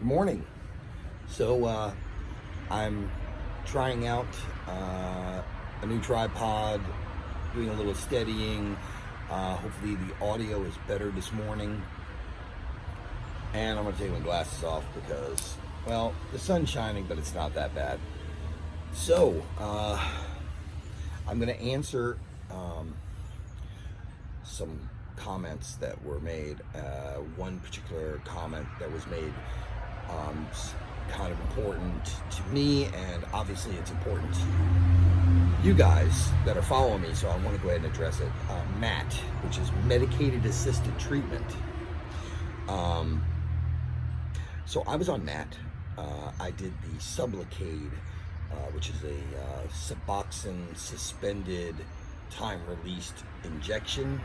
Good morning. So I'm trying out a new tripod, doing a little steadying. Hopefully the audio is better this morning. And I'm going to take my glasses off because, well, the sun's shining, but it's not that bad. So I'm going to answer some comments that were made. One particular comment that was made kind of important to me, and obviously it's important to you guys that are following me, so I want to go ahead and address it. MAT, which is medicated assisted treatment. So I was on MAT. I did the Sublocade, which is a Suboxone suspended time-released injection.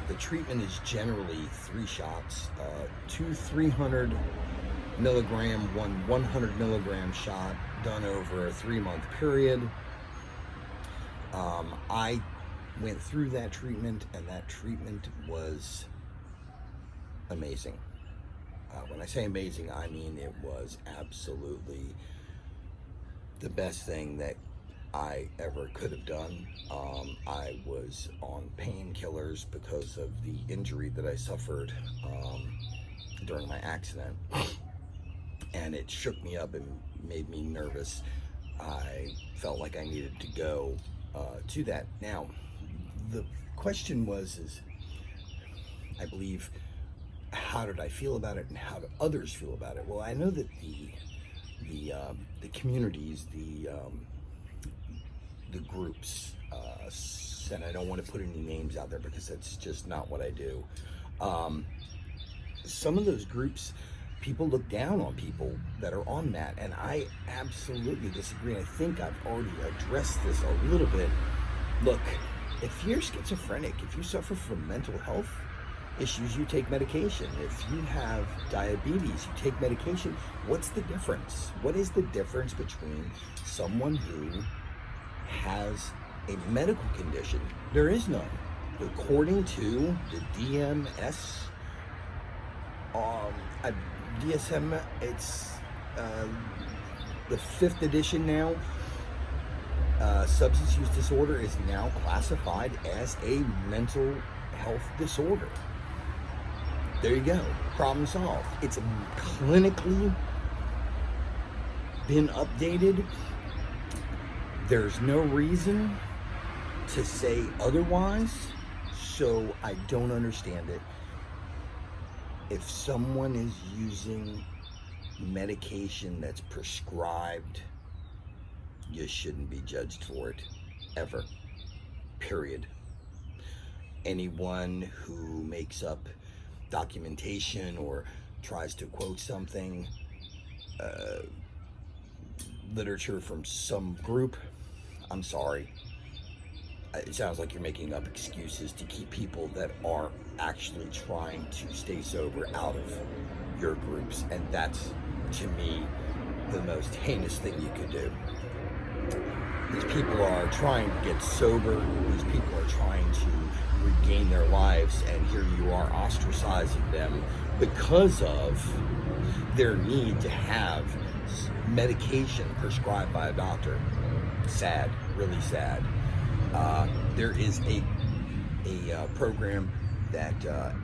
The treatment is generally 3 shots, 2 300 milligram, 100 milligram shot, done over a 3-month period. I went through that treatment, and that treatment was amazing. When I say amazing, I mean it was absolutely the best thing that I ever could have done. I was on painkillers because of the injury that I suffered during my accident, and it shook me up and made me nervous. I felt like I needed to go to that. Now, the question is, I believe, how did I feel about it and how do others feel about it? Well, I know that the communities, the groups, and I don't want to put any names out there because that's just not what I do. Some of those groups, people look down on people that are on that, and I absolutely disagree. I think I've already addressed this a little bit. Look, if you're schizophrenic, if you suffer from mental health issues, you take medication. If you have diabetes, you take medication. What's the difference? What is the difference between someone who has a medical condition? There is none. According to the DMS, DSM, it's the 5th edition now. Substance use disorder is now classified as a mental health disorder. There you go. Problem solved. It's clinically been updated. There's no reason to say otherwise, so I don't understand it. If someone is using medication that's prescribed, you shouldn't be judged for it, ever. Period. Anyone who makes up documentation or tries to quote something, literature from some group, I'm sorry. It sounds like you're making up excuses to keep people that are actually trying to stay sober out of your groups, and that's, to me, the most heinous thing you could do. These people are trying to get sober. These people are trying to regain their lives, and here you are ostracizing them because of their need to have medication prescribed by a doctor. Sad, really sad. There is a program that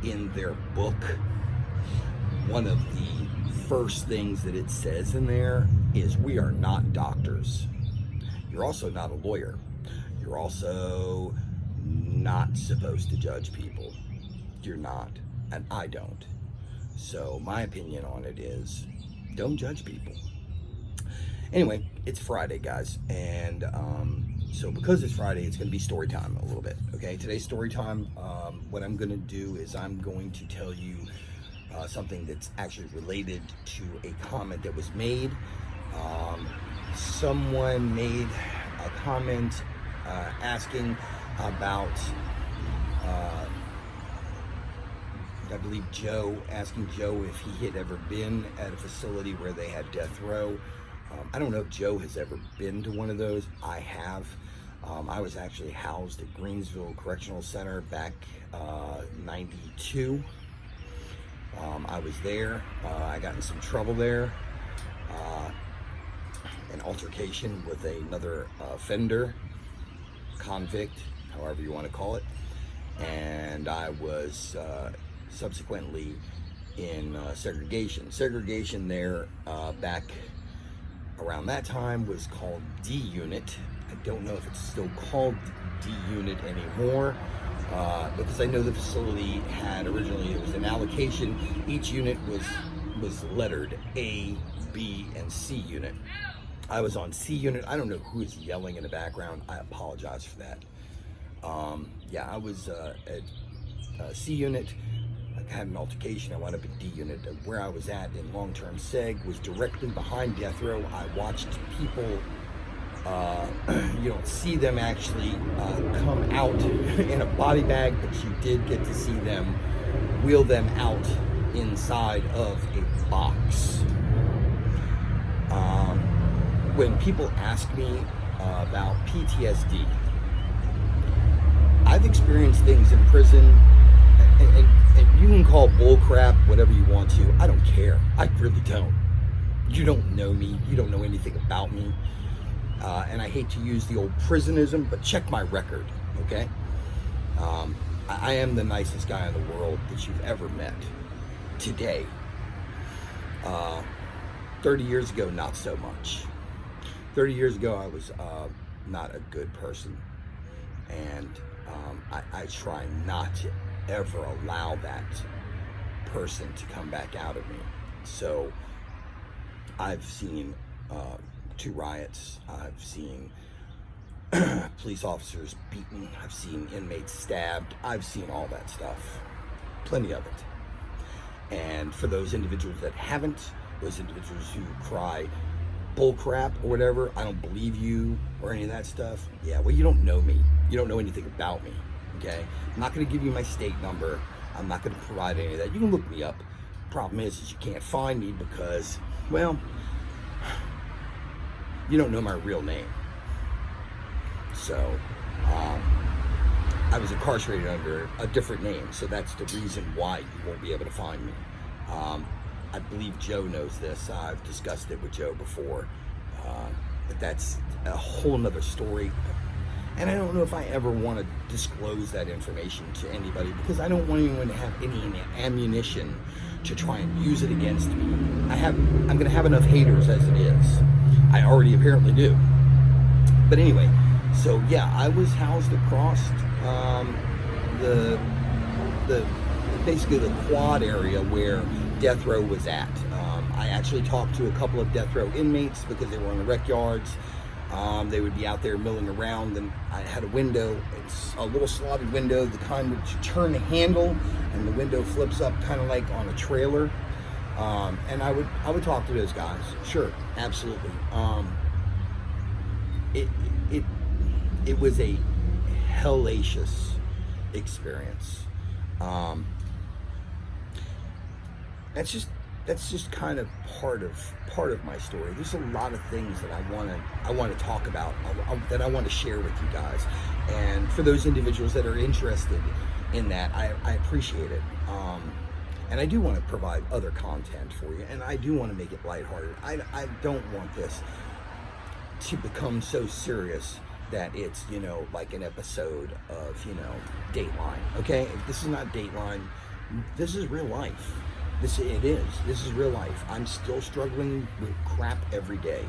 in their book, one of the first things that it says in there is, we are not doctors. You're also not a lawyer. You're also not supposed to judge people. You're not, and I don't. So my opinion on it is, don't judge people. Anyway, it's Friday, guys, and so because it's Friday, it's going to be story time a little bit. Okay, today's story time. What I'm going to do is I'm going to tell you something that's actually related to a comment that was made. Someone made a comment asking about, I believe asking Joe if he had ever been at a facility where they had death row. I don't know if Joe has ever been to one of those. I have. I was actually housed at Greensville Correctional Center back 92. I was there. I got in some trouble there. An altercation with another offender, convict, however you want to call it. And I was subsequently in segregation. Segregation there back around that time was called D Unit. I don't know if it's still called D Unit anymore, because I know the facility had originally, it was an allocation. Each unit was lettered A, B, and C unit. I was on C unit. I don't know who is yelling in the background. I apologize for that. Yeah, I was at C unit. I had an altercation. I wound up in D unit. Where I was at in long-term seg was directly behind death row. I watched people, you don't see them actually come out in a body bag, but you did get to see them wheel them out inside of a box. When people ask me about PTSD, I've experienced things in prison, and you can call bull crap whatever you want to. I don't care. I really don't. You don't know me. You don't know anything about me. And I hate to use the old prisonism, but check my record, okay? I am the nicest guy in the world that you've ever met. Today. 30 years ago, not so much. 30 years ago, I was not a good person. And I try not to ever allow that person to come back out of me. So I've seen 2 riots. I've seen police officers beaten. I've seen inmates stabbed. I've seen all that stuff. Plenty of it. And for those individuals that haven't, those individuals who cry bull crap or whatever, I don't believe you or any of that stuff. Yeah, well, you don't know me. You don't know anything about me, okay? I'm not going to give you my state number. I'm not going to provide any of that. You can look me up. Problem is you can't find me because, well, you don't know my real name. So, I was incarcerated under a different name, so that's the reason why you won't be able to find me. I believe Joe knows this. I've discussed it with Joe before, but that's a whole nother story. And I don't know if I ever want to disclose that information to anybody, because I don't want anyone to have any ammunition to try and use it against me. I'm going to have enough haters as it is. I already apparently do. But anyway, so yeah, I was housed across basically the quad area where death row was at. I actually talked to a couple of death row inmates because they were on the rec yards. They would be out there milling around, and I had a window. It's a little slotted window, the kind where you turn the handle and the window flips up kind of like on a trailer. And I would talk to those guys. Sure, absolutely. It was a hellacious experience. That's just kind of part of my story. There's a lot of things that I want to talk about, that I want to share with you guys. And for those individuals that are interested in that, I appreciate it. And I do want to provide other content for you, and I do want to make it lighthearted. I don't want this to become so serious that it's, like an episode of, Dateline, okay? This is not Dateline. This is real life. This is real life. I'm still struggling with crap every day.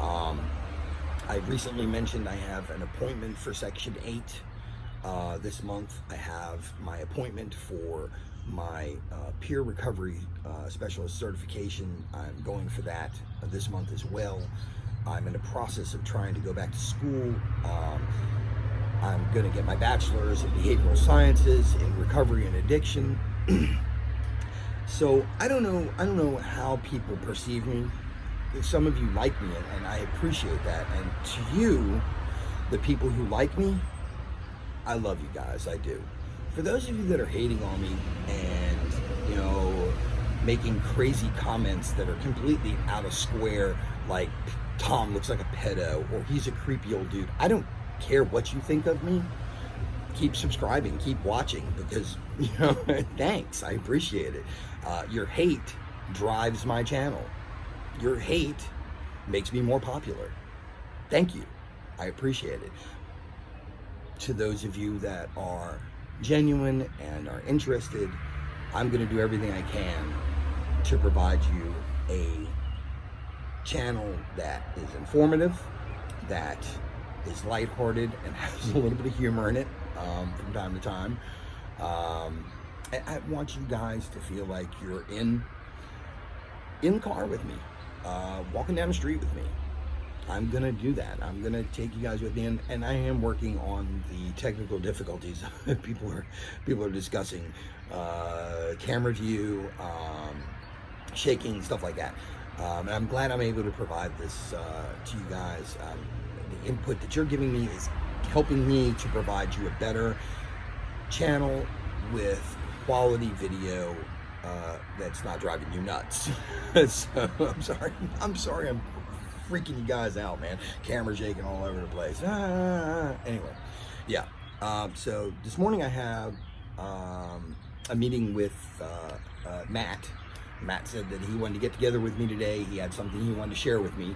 I recently mentioned I have an appointment for Section 8 this month. I have my appointment for my peer recovery specialist certification. I'm going for that this month as well. I'm in the process of trying to go back to school. I'm going to get my bachelor's in behavioral sciences in recovery and addiction. So I don't know how people perceive me. Some of you like me, and I appreciate that. And to you, the people who like me, I love you guys, I do. For those of you that are hating on me and, making crazy comments that are completely out of square, like Tom looks like a pedo or he's a creepy old dude, I don't care what you think of me. keep subscribing, keep watching, because, thanks, I appreciate it. Your hate drives my channel. Your hate makes me more popular. Thank you. I appreciate it. To those of you that are genuine and are interested, I'm going to do everything I can to provide you a channel that is informative, that is lighthearted, and has a little bit of humor in it from time to time. I want you guys to feel like you're in the car with me, walking down the street with me. I'm gonna do that. I'm gonna take you guys with me, and I am working on the technical difficulties people are discussing, camera view, shaking, stuff like that. And I'm glad I'm able to provide this to you guys. The input that you're giving me is helping me to provide you a better channel with quality video that's not driving you nuts. So I'm sorry I'm freaking you guys out, man. Camera shaking all over the place. Anyway, yeah. So this morning I have a meeting with Matt. Matt said that he wanted to get together with me today. He had something he wanted to share with me.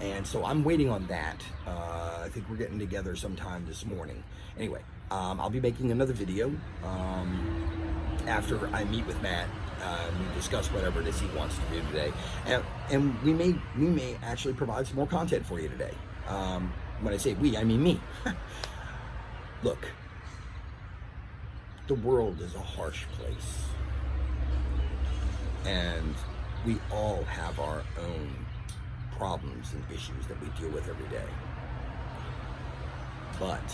And so I'm waiting on that. I think we're getting together sometime this morning. Anyway, I'll be making another video after I meet with Matt. We discuss whatever it is he wants to do today. And we may actually provide some more content for you today. When I say we, I mean me. Look, the world is a harsh place. And we all have our own problems and issues that we deal with every day. But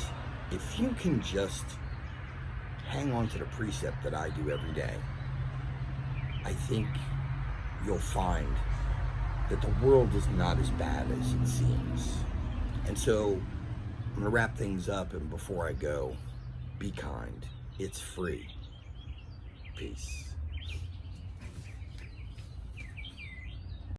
if you can just hang on to the precept that I do every day, I think you'll find that the world is not as bad as it seems. And so I'm going to wrap things up, and before I go, be kind. It's free. Peace.